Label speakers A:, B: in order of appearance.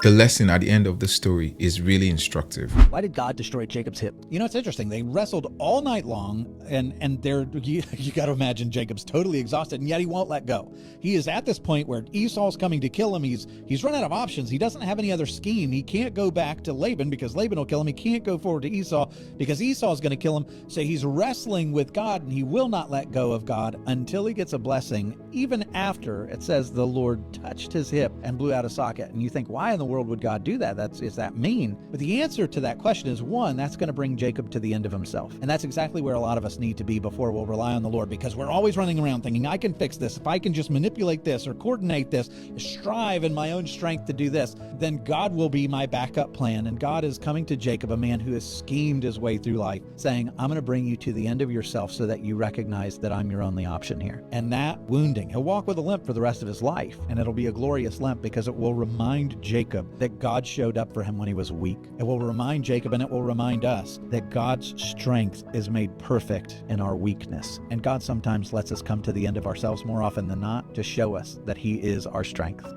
A: The lesson at the end of the story is really instructive.
B: Why did God destroy Jacob's hip?
C: You know, it's interesting. They wrestled all night long, and you got to imagine Jacob's totally exhausted, and yet he won't let go. He is at this point where Esau's coming to kill him. He's run out of options. He doesn't have any other scheme. He can't go back to Laban because Laban will kill him. He can't go forward to Esau because Esau is going to kill him. So he's wrestling with God, and he will not let go of God until he gets a blessing, even after it says the Lord touched his hip and blew out a socket. And you think, why in the world would God do that? Is that mean? But the answer to that question is, one, that's going to bring Jacob to the end of himself. And that's exactly where a lot of us need to be before we'll rely on the Lord, because we're always running around thinking, I can fix this. If I can just manipulate this or coordinate this, strive in my own strength to do this, then God will be my backup plan. And God is coming to Jacob, a man who has schemed his way through life, saying, I'm going to bring you to the end of yourself so that you recognize that I'm your only option here. And that wounding, he'll walk with a limp for the rest of his life. And it'll be a glorious limp because it will remind Jacob that God showed up for him when he was weak. It will remind Jacob, and it will remind us, that God's strength is made perfect in our weakness. And God sometimes lets us come to the end of ourselves more often than not to show us that he is our strength.